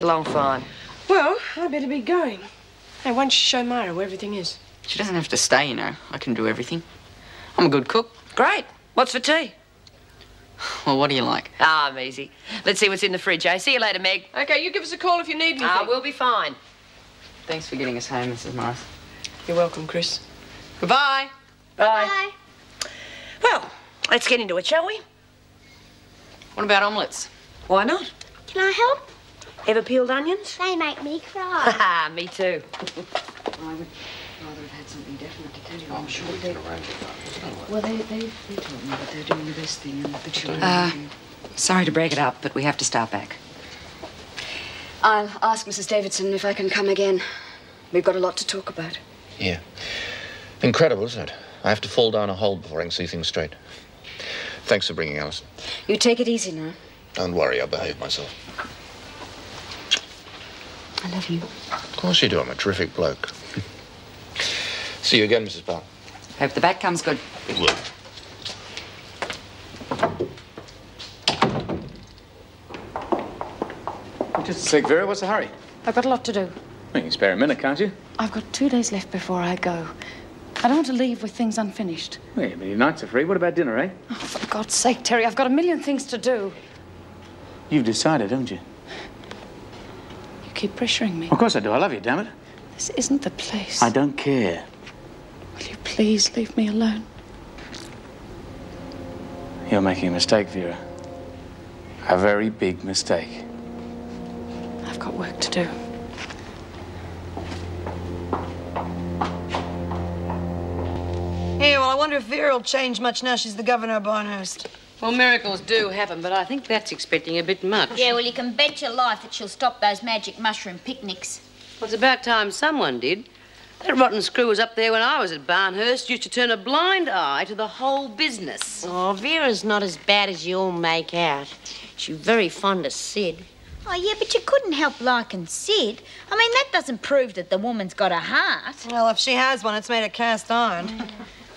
Along fine. Well, I better be going. Hey, why don't you show Myra where everything is? She doesn't have to stay, you know. I can do everything. I'm a good cook. Great. What's for tea? Well, what do you like? Ah, I'm easy. Let's see what's in the fridge, eh? See you later, Meg. Okay, you give us a call if you need anything. We'll be fine. Thanks for getting us home, Mrs. Morris. You're welcome, Chris. Goodbye. Bye. Bye. Well, let's get into it, shall we? What about omelettes? Why not? Can I help? Ever peeled onions? They make me cry. Haha, me too. I would rather have had something definite to tell you. I'm sure we can arrange it. Well, they told me that they're doing the best thing and the children... Sorry to break it up, but we have to start back. I'll ask Mrs. Davidson if I can come again. We've got a lot to talk about. Yeah. Incredible, isn't it? I have to fall down a hole before I can see things straight. Thanks for bringing Alison. You take it easy now. Don't worry, I'll behave myself. I love you. Of course you do. I'm a terrific bloke. See you again, Mrs. Powell. Hope the back comes good. It will. Just a sec, Vera. What's the hurry? I've got a lot to do. Well, you can spare a minute, can't you? I've got 2 days left before I go. I don't want to leave with things unfinished. Well, yeah, but your nights are free. What about dinner, eh? Oh, for God's sake, Terry, I've got a million things to do. You've decided, haven't you? You keep pressuring me. Of course I do. I love you, damn it. This isn't the place. I don't care. Will you please leave me alone? You're making a mistake, Vera. A very big mistake. I've got work to do. Yeah, well, I wonder if Vera will change much now she's the governor of Barnhurst. Well, miracles do happen, but I think that's expecting a bit much. Yeah, well, you can bet your life that she'll stop those magic mushroom picnics. Well, it's about time someone did. That rotten screw was up there when I was at Barnhurst, used to turn a blind eye to the whole business. Oh, Vera's not as bad as you all make out. She's very fond of Sid. Oh, yeah, but you couldn't help liking Sid. I mean, that doesn't prove that the woman's got a heart. Well, if she has one, it's made of cast iron.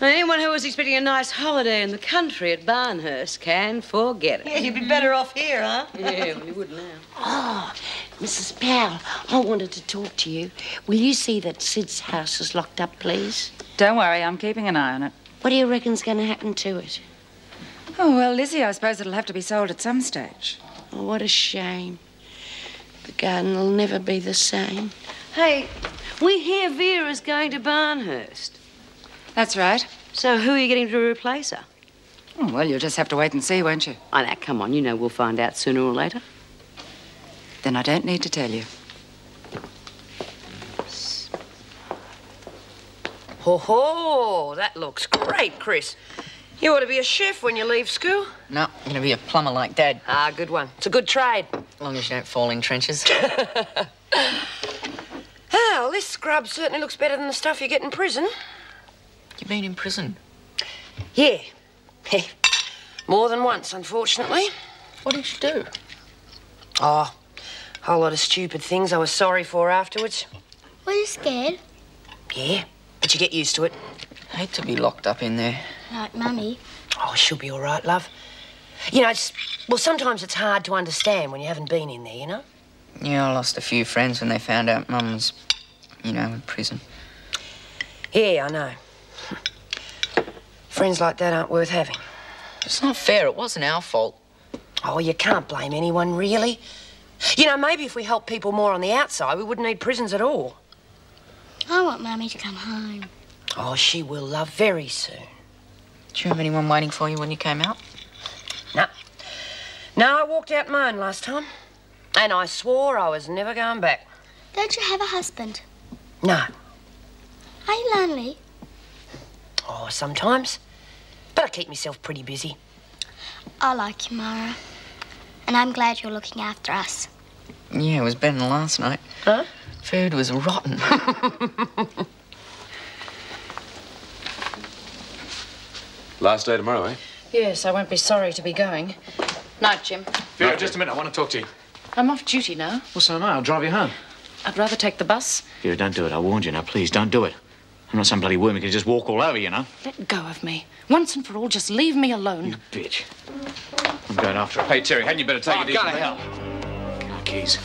Anyone who was expecting a nice holiday in the country at Barnhurst can forget it. Yeah, you'd be better off here, huh? Yeah, well, you would now. Oh, Mrs. Powell, I wanted to talk to you. Will you see that Sid's house is locked up, please? Don't worry, I'm keeping an eye on it. What do you reckon's going to happen to it? Oh, well, Lizzie, I suppose it'll have to be sold at some stage. Oh, what a shame. The garden will never be the same. Hey, we hear Vera's going to Barnhurst. That's right. So who are you getting to replace her? Oh, well, you'll just have to wait and see, won't you? Oh, now, come on. You know we'll find out sooner or later. Then I don't need to tell you. Ho-ho! That looks great, Chris. You ought to be a chef when you leave school. No, I'm going to be a plumber like Dad. Ah, good one. It's a good trade. As long as you don't fall in trenches. Well, this scrub certainly looks better than the stuff you get in prison. You've been in prison? Yeah. More than once, unfortunately. What did you do? Oh, a whole lot of stupid things I was sorry for afterwards. Were you scared? Yeah, but you get used to it. I hate to be locked up in there. Like Mummy. Oh, she'll be all right, love. You know, sometimes it's hard to understand when you haven't been in there, you know? Yeah, I lost a few friends when they found out Mum was, you know, in prison. Yeah, I know. Friends like that aren't worth having. It's not fair. It wasn't our fault. Oh, you can't blame anyone, really. You know, maybe if we helped people more on the outside, we wouldn't need prisons at all. I want Mummy to come home. Oh, she will, love, very soon. Do you have anyone waiting for you when you came out? No. No, I walked out my own last time. And I swore I was never going back. Don't you have a husband? No. Are you lonely? Oh, sometimes. But I keep myself pretty busy. I like you, Myra. And I'm glad you're looking after us. Yeah, it was better than last night. Huh? Food was rotten. Last day tomorrow, eh? Yes, I won't be sorry to be going. Night, Jim. Vera, just a minute. I want to talk to you. I'm off duty now. Well, so am I. I'll drive you home. I'd rather take the bus. Vera, don't do it. I warned you. Now, please, don't do it. I'm not some bloody worm who can just walk all over, you know. Let go of me. Once and for all, just leave me alone. You bitch. I'm going after her. Hey, Terry, hadn't you better take it easy? Go to hell. Get our keys.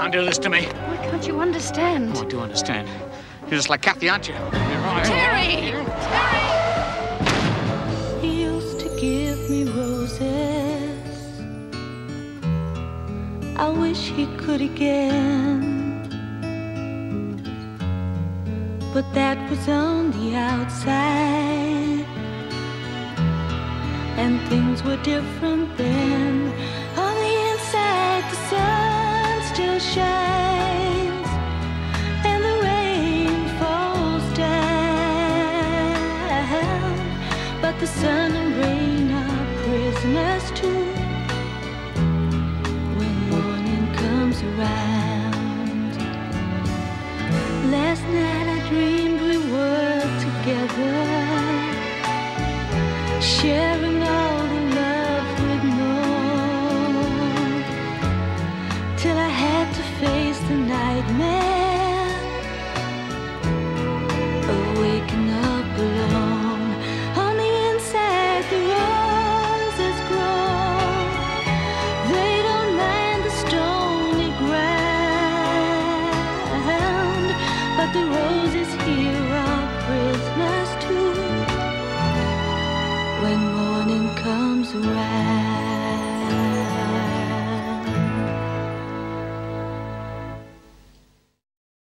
can't do this to me. Why can't you understand? Oh, I do understand. You're just like Kathy, aren't you? Terry! He used to give me roses. I wish he could again. But that was on the outside, and things were different then. On the inside, the sun still shines, and the rain falls down. But the sun and rain are prisoners too when morning comes around. Last night I dreamed we were together, sharing